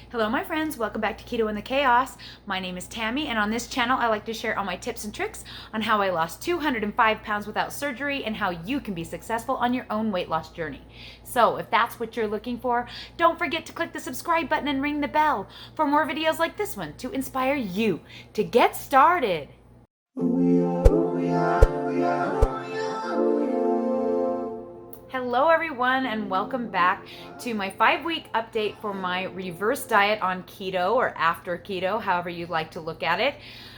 Hello my friends, welcome back to Keto and the Chaos. My name is Tammy, and on this channel I like to share all my tips and tricks on how I lost 205 pounds without surgery and how you can be successful on your own weight loss journey. So if that's what you're looking for, don't forget to click the subscribe button and ring the bell for more videos like this one to inspire you to get started. Hello everyone, and welcome back to my 5-week update for my reverse diet on keto, or after keto, however you'd like to look at it.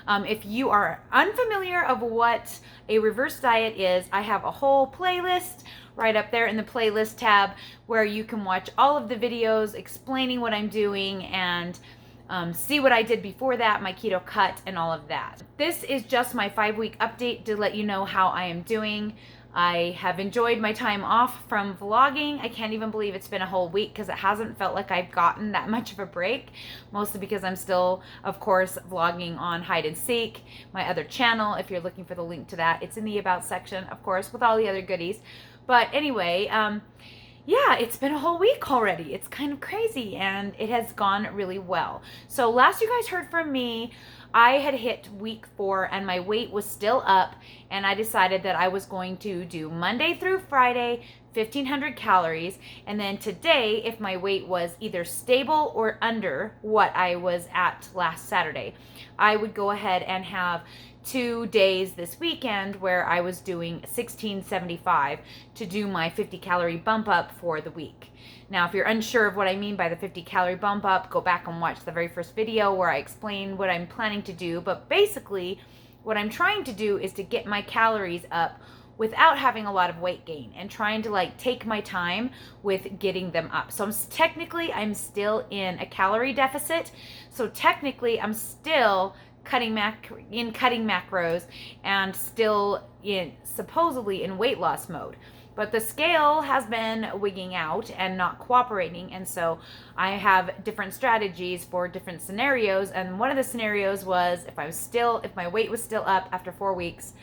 If you are unfamiliar of what a reverse diet is, I have a whole playlist right up there in the playlist tab where you can watch all of the videos explaining what I'm doing and see what I did before that, my keto cut and all of that. This is just my 5-week update to let you know how I am doing. I have enjoyed my time off from vlogging. I can't even believe it's been a whole week because it hasn't felt like I've gotten that much of a break, mostly because I'm still, of course, vlogging on Hide and Seek, my other channel. If you're looking for the link to that, it's in the About section, of course, with all the other goodies. But anyway, yeah, it's been a whole week already. It's kind of crazy, and it has gone really well. So last you guys heard from me, I had hit week 4 and my weight was still up, and I decided that I was going to do Monday through Friday 1,500 calories, and then today, if my weight was either stable or under what I was at last Saturday, I would go ahead and have 2 days this weekend where I was doing 1675 to do my 50 calorie bump up for the week. Now, if you're unsure of what I mean by the 50 calorie bump up, go back and watch the very first video where I explain what I'm planning to do. But basically, what I'm trying to do is to get my calories up without having a lot of weight gain, and trying to take my time with getting them up. So technically I'm still in a calorie deficit. So technically I'm still cutting macros and still supposedly in weight loss mode. But the scale has been wigging out and not cooperating, and so I have different strategies for different scenarios. And one of the scenarios was if my weight was still up after 4 weeks,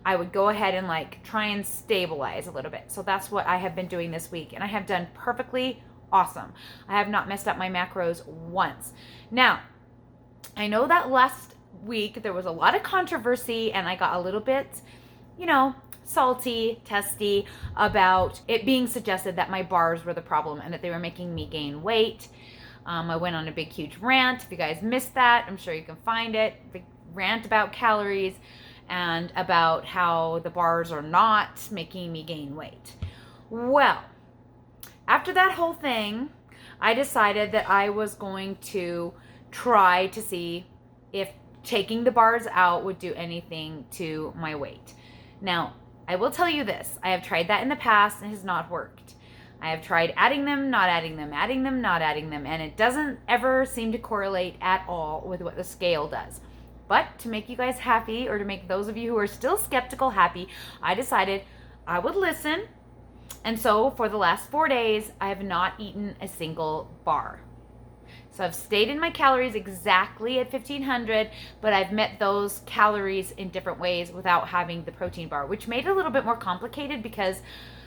I would go ahead and try and stabilize a little bit. So that's what I have been doing this week, and I have done perfectly awesome. I have not messed up my macros once. Now, I know that last week there was a lot of controversy, and I got a little bit, salty, testy about it being suggested that my bars were the problem and that they were making me gain weight. I went on a big, huge rant. If you guys missed that, I'm sure you can find it. Big rant about calories and about how the bars are not making me gain weight. Well, after that whole thing, I decided that I was going to try to see if taking the bars out would do anything to my weight. Now, I will tell you this. I have tried that in the past and it has not worked. I have tried adding them, not adding them, adding them, not adding them, and it doesn't ever seem to correlate at all with what the scale does. But to make you guys happy, or to make those of you who are still skeptical happy, I decided I would listen. And so for the last 4 days, I have not eaten a single bar. So I've stayed in my calories exactly at 1,500, but I've met those calories in different ways without having the protein bar, which made it a little bit more complicated because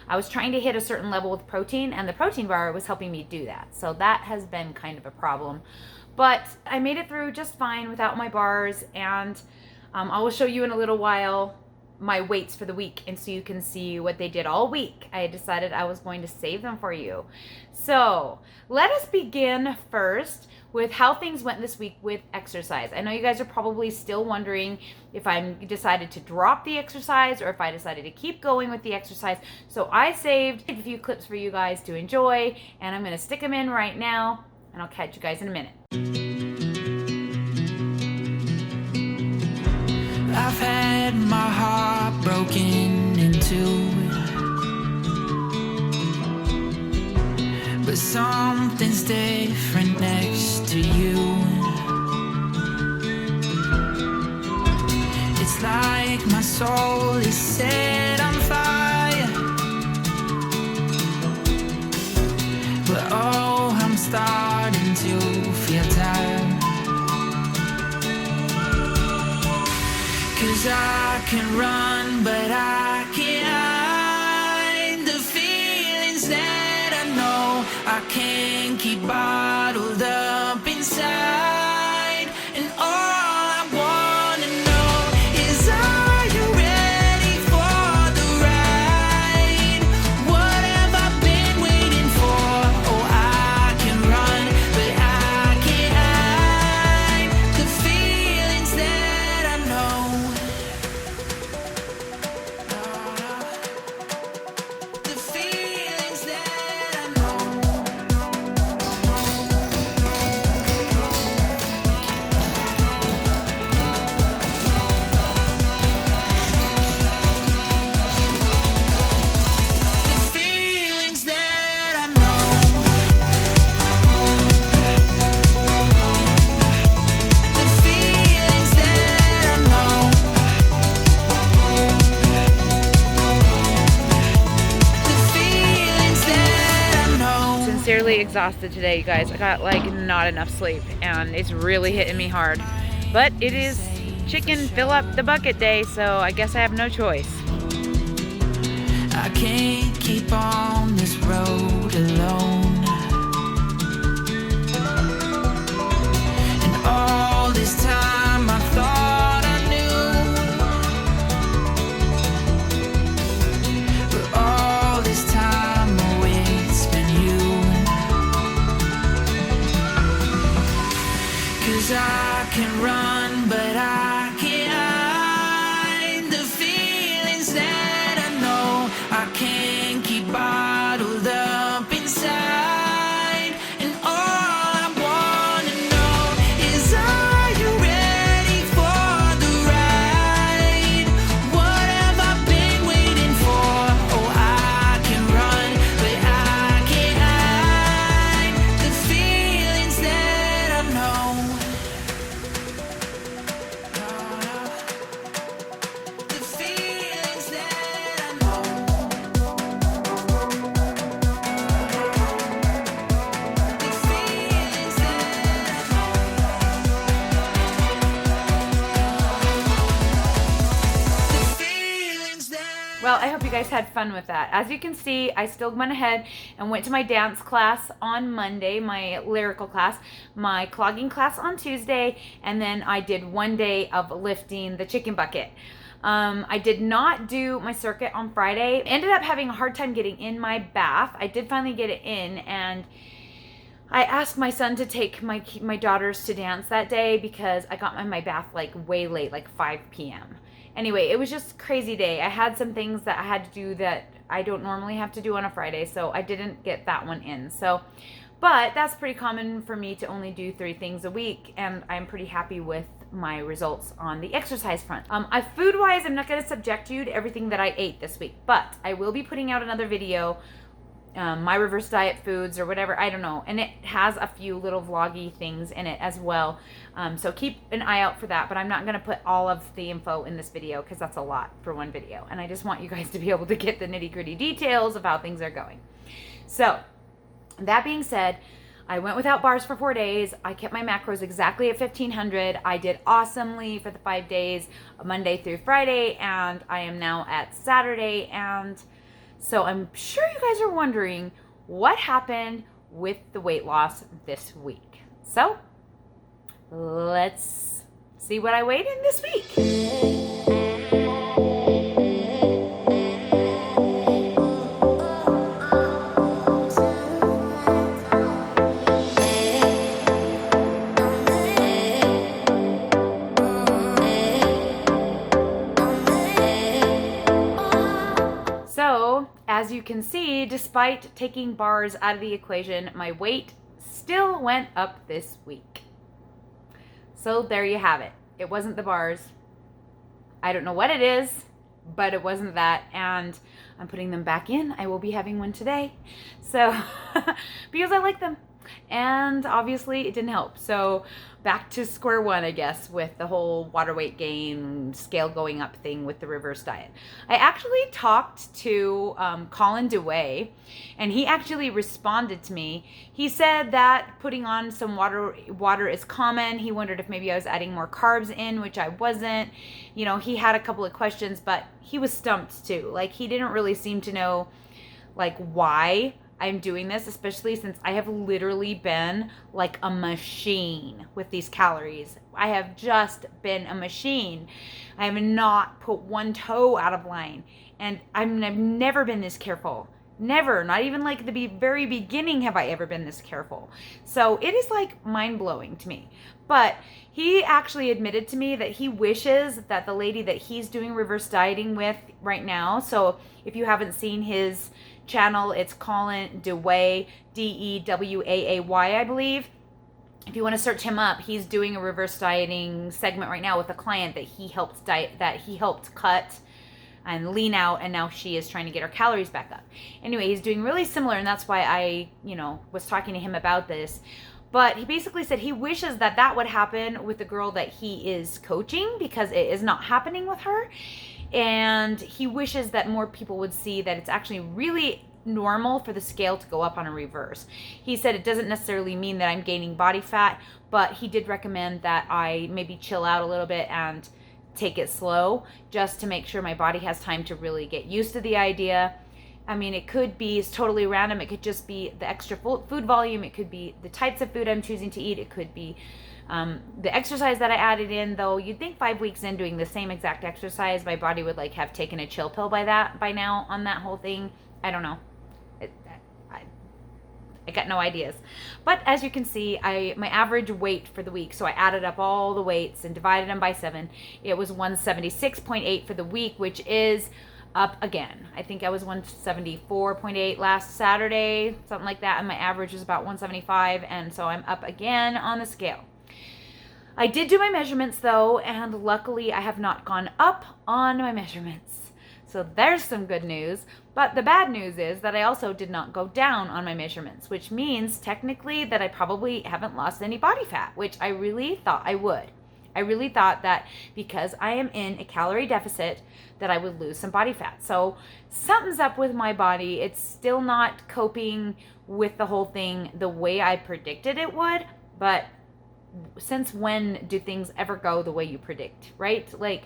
I was trying to hit a certain level with protein, and the protein bar was helping me do that. So that has been kind of a problem. But I made it through just fine without my bars, and I will show you in a little while my weights for the week, and so you can see what they did all week. I decided I was going to save them for you. So let us begin first with how things went this week with exercise. I know you guys are probably still wondering if I decided to drop the exercise or if I decided to keep going with the exercise. So I saved a few clips for you guys to enjoy, and I'm going to stick them in right now, and I'll catch you guys in a minute. I've had my heart broken in two, but something's different next to you. It's like my soul is set on fire, but oh, I'm starting to feel tired. 'Cause I can run, but I can't hide the feelings that I know I can't keep bottled up inside. And all I wanna know is, are you ready for the ride? What have I been waiting for? Oh, I can run, but I can't hide the feelings that I know. The feelings that I know. The feelings that I know. The feelings that I know. The feelings that I know. Sincerely exhausted today, you guys. I got like not enough sleep and it's really hitting me hard. But it is chicken fill up the bucket day, so I guess I have no choice. I can't keep on this road alone. And all this time I thought I knew, but all this time, oh, it's been you. 'Cause I can run, but I can't hide the feelings that I know. I can't keep bottled up inside. And all I wanna know is, are you ready for the ride? What have I been waiting for? Oh, I can run, but I can't hide the feelings that I know. The feelings that I know. The feelings that I know. The feelings that. Well, I hope you guys had fun with that. As you can see, I still went ahead and went to my dance class on Monday, my lyrical class, my clogging class on Tuesday, and then I did one day of lifting the chicken bucket. I did not do my circuit on Friday. Ended up having a hard time getting in my bath. I did finally get it in, and I asked my son to take my daughters to dance that day because I got in my bath like way late, like 5 p.m. Anyway, it was just a crazy day. I had some things that I had to do that I don't normally have to do on a Friday, so I didn't get that one in. So, but that's pretty common for me to only do 3 things a week, and I'm pretty happy with my results on the exercise front. Food-wise, I'm not going to subject you to everything that I ate this week, but I will be putting out another video, my reverse diet foods or whatever, I don't know, and it has a few little vloggy things in it as well, so keep an eye out for that. But I'm not going to put all of the info in this video because that's a lot for one video, and I just want you guys to be able to get the nitty-gritty details of how things are going. So that being said, I went without bars for 4 days. I kept my macros exactly at 1500. I did awesomely for the 5 days, Monday through Friday, and I am now at Saturday. And so I'm sure you guys are wondering what happened with the weight loss this week. So let's see what I weighed in this week. So, as you can see, despite taking bars out of the equation, my weight still went up this week. So there you have it. It wasn't the bars. I don't know what it is, but it wasn't that, and I'm putting them back in. I will be having one today. So, because I like them. And obviously it didn't help. So back to square one, I guess, with the whole water weight gain, scale going up thing with the reverse diet. I actually talked to Colin DeWay, and he actually responded to me. He said that putting on some water is common. He wondered if maybe I was adding more carbs in, which I wasn't. You know, he had a couple of questions, but he was stumped too. Like, he didn't really seem to know like why I'm doing this, especially since I have literally been like a machine with these calories. I have just been a machine. I have not put one toe out of line. And I've never been this careful. Never, not even like the very beginning have I ever been this careful. So it is like mind-blowing to me. But he actually admitted to me that he wishes that the lady that he's doing reverse dieting with right now, so if you haven't seen his channel, it's Colin Dewey, Deway, I believe. If you want to search him up, he's doing a reverse dieting segment right now with a client that he helped cut and lean out, and now she is trying to get her calories back up. Anyway, he's doing really similar, and that's why I, was talking to him about this. But he basically said he wishes that would happen with the girl that he is coaching, because it is not happening with her. And he wishes that more people would see that it's actually really normal for the scale to go up on a reverse. He said it doesn't necessarily mean that I'm gaining body fat, but he did recommend that I maybe chill out a little bit and take it slow, just to make sure my body has time to really get used to the idea. I mean, it could be totally random. It could just be the extra food volume. It could be the types of food I'm choosing to eat. It could be the exercise that I added in, though you'd think 5 weeks in doing the same exact exercise, my body would like have taken a chill pill by now on that whole thing. I don't know. I got no ideas. But as you can see, my average weight for the week, so I added up all the weights and divided them by 7. It was 176.8 for the week, which is up again. I think I was 174.8 last Saturday, something like that, and my average was about 175, and so I'm up again on the scale. I did do my measurements though, and luckily I have not gone up on my measurements. So there's some good news. But the bad news is that I also did not go down on my measurements, which means technically that I probably haven't lost any body fat, which I really thought I would. I really thought that because I am in a calorie deficit that I would lose some body fat. So something's up with my body. It's still not coping with the whole thing the way I predicted it would. But since when do things ever go the way you predict, right? Like,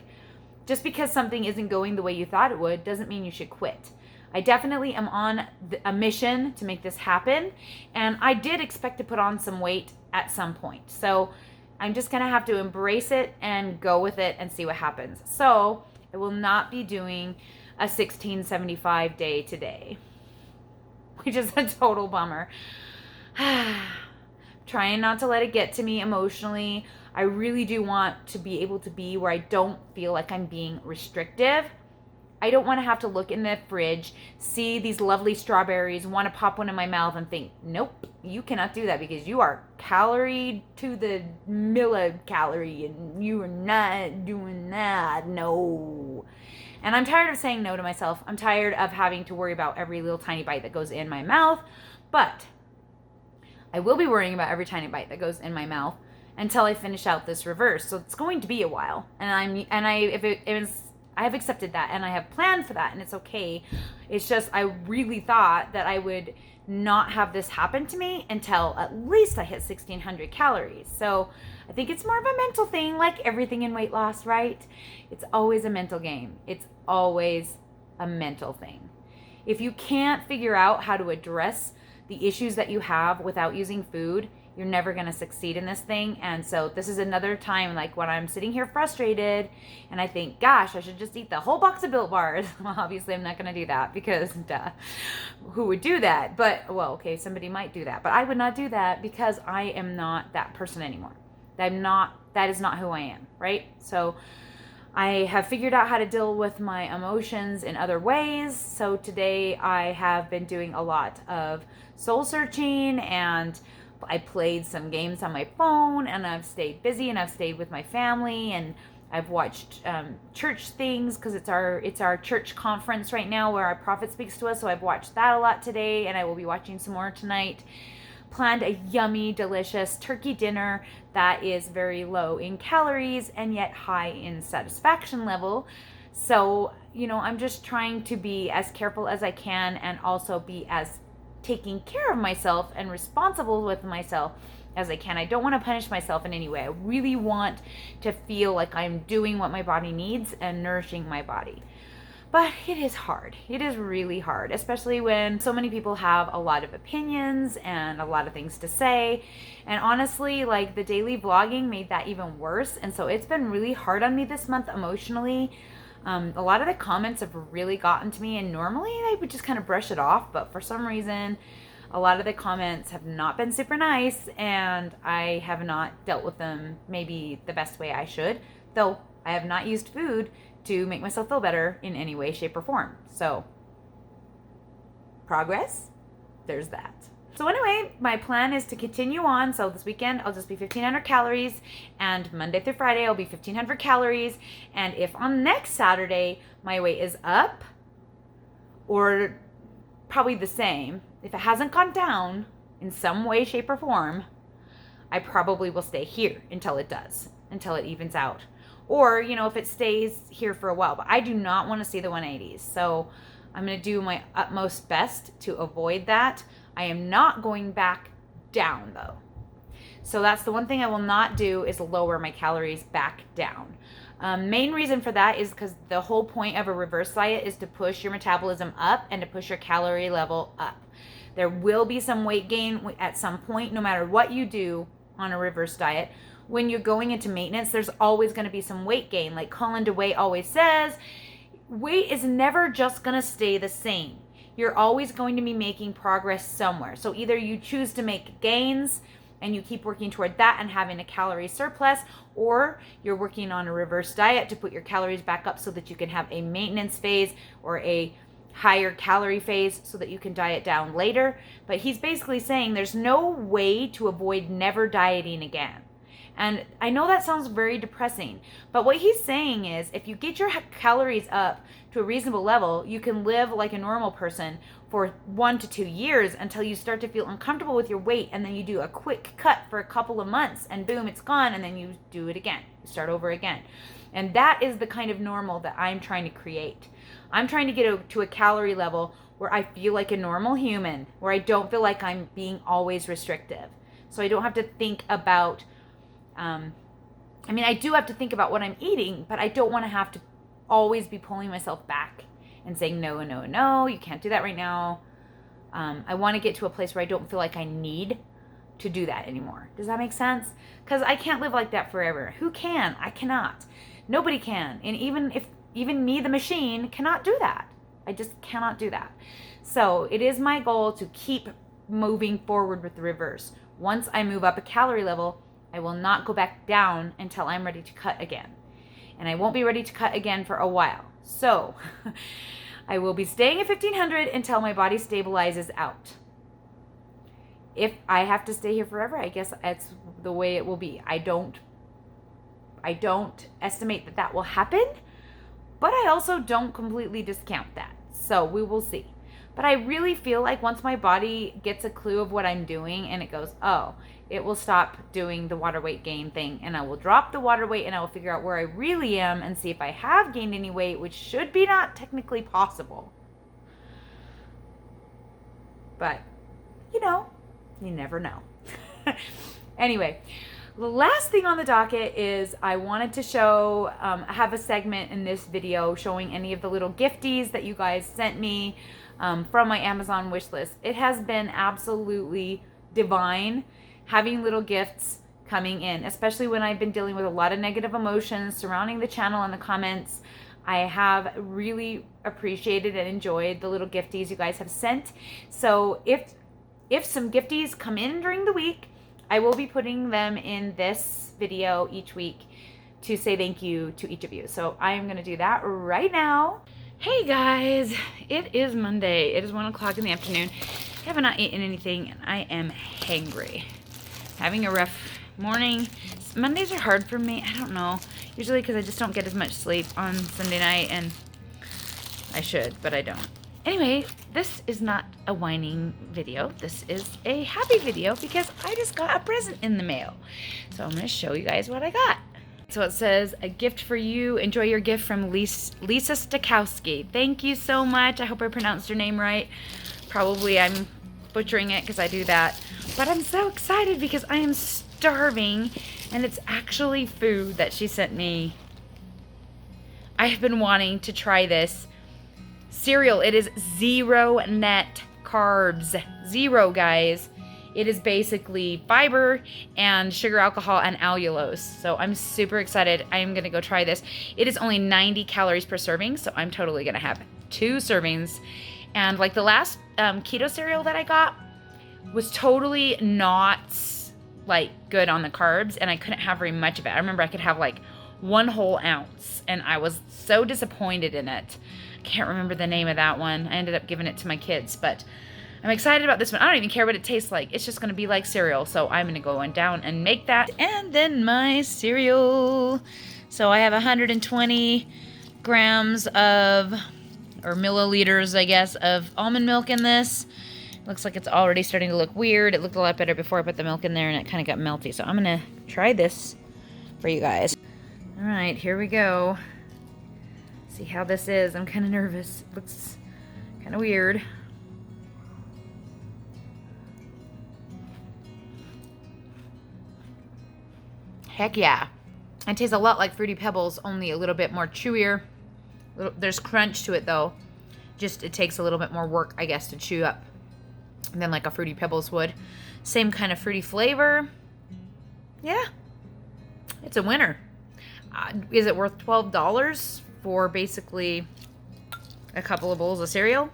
just because something isn't going the way you thought it would doesn't mean you should quit. I definitely am on a mission to make this happen, and I did expect to put on some weight at some point. So I'm just going to have to embrace it and go with it and see what happens. So I will not be doing a 1675 day today, which is a total bummer. Trying not to let it get to me emotionally. I really do want to be able to be where I don't feel like I'm being restrictive. I don't want to have to look in the fridge, see these lovely strawberries, want to pop one in my mouth and think, nope, you cannot do that because you are calorie to the millicalorie and you are not doing that. No. And I'm tired of saying no to myself. I'm tired of having to worry about every little tiny bite that goes in my mouth. But I will be worrying about every tiny bite that goes in my mouth until I finish out this reverse. So it's going to be a while, and I have accepted that, and I have planned for that, and it's okay. It's just I really thought that I would not have this happen to me until at least I hit 1,600 calories. So I think it's more of a mental thing, like everything in weight loss, right? It's always a mental game. It's always a mental thing. If you can't figure out how to address the issues that you have without using food, you're never going to succeed in this thing. And so this is another time, like when I'm sitting here frustrated and I think, gosh, I should just eat the whole box of Built Bars. Well, obviously I'm not going to do that because duh, who would do that? But well, okay, somebody might do that, but I would not do that because I am not that person anymore. That is not who I am, right? So I have figured out how to deal with my emotions in other ways. So today I have been doing a lot of soul searching, and I played some games on my phone, and I've stayed busy, and I've stayed with my family, and I've watched church things because it's our church conference right now where our prophet speaks to us. So I've watched that a lot today, and I will be watching some more tonight. Planned a yummy, delicious turkey dinner that is very low in calories and yet high in satisfaction level. So, I'm just trying to be as careful as I can and also be as taking care of myself and responsible with myself as I can. I don't want to punish myself in any way. I really want to feel like I'm doing what my body needs and nourishing my body. But it is hard. It is really hard, especially when so many people have a lot of opinions and a lot of things to say. And honestly, like the daily vlogging made that even worse. And so it's been really hard on me this month emotionally. A lot of the comments have really gotten to me, and normally I would just kind of brush it off. But for some reason, a lot of the comments have not been super nice, and I have not dealt with them maybe the best way I should. Though I have not used food to make myself feel better in any way, shape, or form. So, progress, there's that. So anyway, my plan is to continue on. So this weekend, I'll just be 1,500 calories, and Monday through Friday, I'll be 1,500 calories. And if on next Saturday, my weight is up, or probably the same, if it hasn't gone down in some way, shape, or form, I probably will stay here until it does, until it evens out. Or, you know, if it stays here for a while. But I do not want to see the 180s. So I'm going to do my utmost best to avoid that. I am not going back down, though. So that's the one thing I will not do, is lower my calories back down. Main reason for that is because the whole point of a reverse diet is to push your metabolism up and to push your calorie level up. There will be some weight gain at some point, no matter what you do on a reverse diet. When you're going into maintenance, there's always going to be some weight gain. Like Colin DeWay always says, weight is never just going to stay the same. You're always going to be making progress somewhere. So either you choose to make gains and you keep working toward that and having a calorie surplus, or you're working on a reverse diet to put your calories back up so that you can have a maintenance phase or a higher calorie phase so that you can diet down later. But he's basically saying there's no way to avoid never dieting again. And I know that sounds very depressing, but what he's saying is if you get your calories up to a reasonable level, you can live like a normal person for 1 to 2 years until you start to feel uncomfortable with your weight, and then you do a quick cut for a couple of months and boom, it's gone, and then you do it again. You start over again. And that is the kind of normal that I'm trying to create. I'm trying to get to a calorie level where I feel like a normal human, where I don't feel like I'm being always restrictive. So I don't have to think about I do have to think about what I'm eating, but I don't want to have to always be pulling myself back and saying, no, you can't do that right now. I want to get to a place where I don't feel like I need to do that anymore. Does that make sense? Because I can't live like that forever. Who can? I cannot. Nobody can. And even me, the machine, cannot do that. I just cannot do that. So it is my goal to keep moving forward with the reverse. Once I move up a calorie level, I will not go back down until I'm ready to cut again. And I won't be ready to cut again for a while. So I will be staying at 1,500 until my body stabilizes out. If I have to stay here forever, I guess that's the way it will be. I don't estimate that will happen, but I also don't completely discount that. So we will see. But I really feel like once my body gets a clue of what I'm doing and it goes, oh, it will stop doing the water weight gain thing, and I will drop the water weight and I will figure out where I really am and see if I have gained any weight, which should be not technically possible. But, you never know. Anyway, the last thing on the docket is I wanted to show, I have a segment in this video showing any of the little gifties that you guys sent me from my Amazon wish list. It has been absolutely divine having little gifts coming in, especially when I've been dealing with a lot of negative emotions surrounding the channel and the comments. I have really appreciated and enjoyed the little gifties you guys have sent. So if some gifties come in during the week, I will be putting them in this video each week to say thank you to each of you. So I am going to do that right now. Hey guys, it is Monday. It is 1 o'clock in the afternoon. I have not eaten anything and I am hangry. Having a rough morning. Mondays are hard for me. I don't know. Usually because I just don't get as much sleep on Sunday night, and I should, but I don't. Anyway, this is not a whining video. This is a happy video because I just got a present in the mail. So I'm going to show you guys what I got. So it says, a gift for you. Enjoy your gift from Lisa Stakowski. Thank you so much. I hope I pronounced her name right. Probably I'm butchering it because I do that. But I'm so excited because I am starving and it's actually food that she sent me. I have been wanting to try this cereal. It is 0 net carbs. 0, guys. It is basically fiber and sugar, alcohol, and allulose. So I'm super excited. I am going to go try this. It is only 90 calories per serving, so I'm totally going to have 2 servings. And like the last keto cereal that I got was totally not like good on the carbs, and I couldn't have very much of it. I remember I could have like 1 whole ounce, and I was so disappointed in it. I can't remember the name of that one. I ended up giving it to my kids, but I'm excited about this one. I don't even care what it tastes like. It's just going to be like cereal. So I'm going to go on down and make that. And then my cereal. So I have 120 grams of, or milliliters, I guess, of almond milk in this. Looks like it's already starting to look weird. It looked a lot better before I put the milk in there, and it kind of got melty. So I'm going to try this for you guys. All right, here we go. See how this is. I'm kind of nervous. It looks kind of weird. Heck yeah. It tastes a lot like Fruity Pebbles, only a little bit more chewier. There's crunch to it, though. Just it takes a little bit more work, I guess, to chew up than like a Fruity Pebbles would. Same kind of fruity flavor. Yeah. It's a winner. Is it worth $12 for basically a couple of bowls of cereal?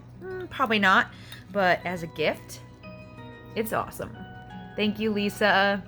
Probably not. But as a gift, it's awesome. Thank you, Lisa.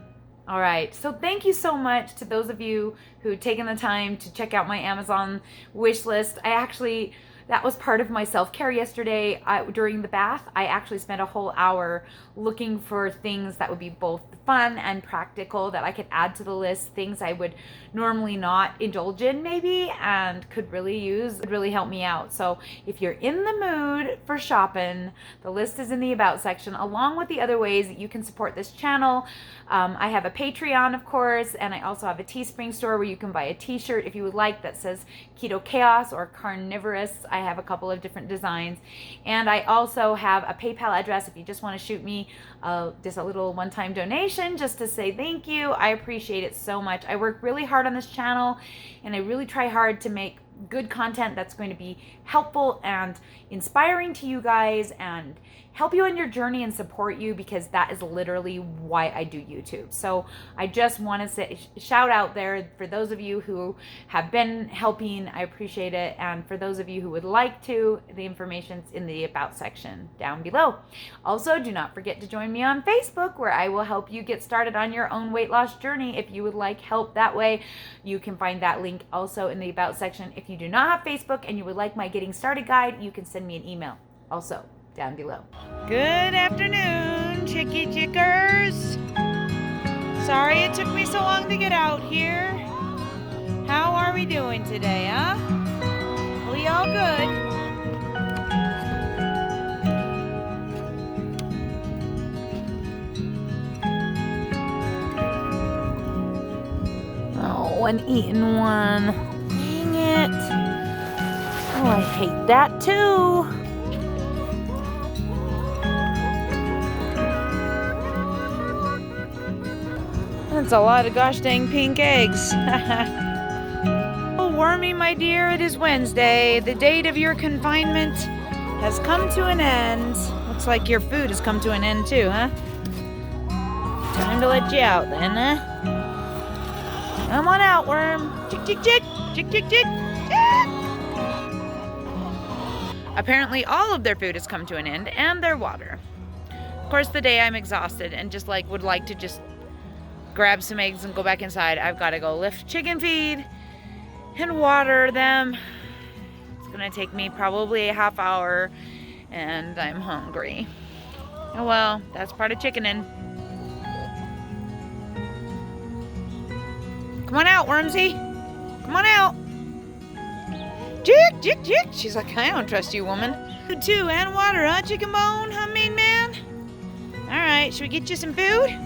All right, so thank you so much to those of you who taken the time to check out my Amazon wish list. That was part of my self-care yesterday. During the bath, I actually spent a whole hour looking for things that would be both fun and practical that I could add to the list, things I would normally not indulge in maybe and could really use, would really help me out. So if you're in the mood for shopping, the list is in the About section, along with the other ways that you can support this channel. I have a Patreon, of course, and I also have a Teespring store where you can buy a t-shirt if you would like that says Keto Chaos or Carnivorous. I have a couple of different designs. And I also have a PayPal address if you just want to shoot me just a little one-time donation just to say thank you. I appreciate it so much. I work really hard on this channel, and I really try hard to make good content that's going to be helpful and inspiring to you guys and help you on your journey and support you, because that is literally why I do YouTube. So I just want to say shout out there for those of you who have been helping. I appreciate it. And for those of you who would like to, the information's in the About section down below. Also, do not forget to join me on Facebook, where I will help you get started on your own weight loss journey. If you would like help that way, you can find that link also in the About section. If you do not have Facebook and you would like my Getting Started guide, you can send me an email also down below. Good afternoon, chickie chickers. Sorry it took me so long to get out here. How are we doing today, huh? Are we all good? Oh, and eating one. Dang it. Oh, I hate that too. That's a lot of gosh dang pink eggs. Oh, Wormy, my dear, it is Wednesday. The date of your confinement has come to an end. Looks like your food has come to an end too, huh? Time to let you out then, huh? Come on out, Worm. Chick, chick, chick. Chick, chick, chick. Apparently all of their food has come to an end, and their water. Of course, the day I'm exhausted and just would like to just grab some eggs and go back inside, I've got to go lift chicken feed and water them. It's gonna take me probably a half hour, and I'm hungry. Oh well, that's part of chickening. Come on out, Wormsy. Come on out. Jick, jick, jick. She's like, I don't trust you, woman. Food too, and water, huh, chicken bone? Huh, mean man? All right, should we get you some food?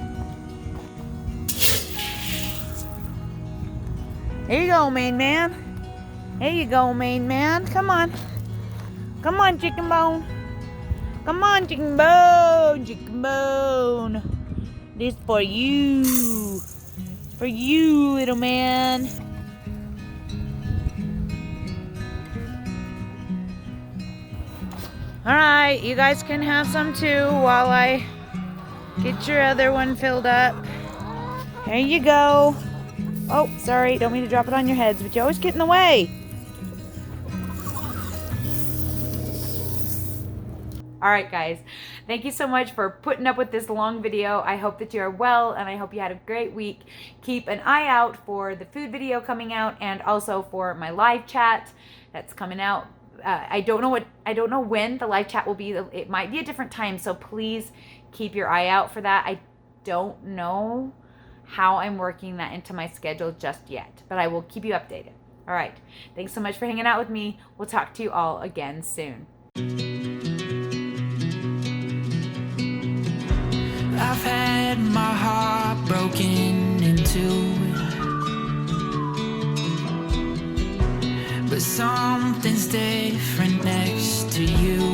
There you go, main man. There you go, main man. Come on. Come on, chicken bone. Come on, chicken bone. Chicken bone. This for you. For you, little man. All right, you guys can have some too while I get your other one filled up. Here you go. Oh, sorry, don't mean to drop it on your heads, but you always get in the way. All right, guys, thank you so much for putting up with this long video. I hope that you are well, and I hope you had a great week. Keep an eye out for the food video coming out, and also for my live chat that's coming out. I don't know when the live chat will be. It might be a different time, so please keep your eye out for that. I don't know how I'm working that into my schedule just yet, but I will keep you updated. All right, thanks so much for hanging out with me. We'll talk to you all again soon. I've had my heart broken in two, but something's different next to you.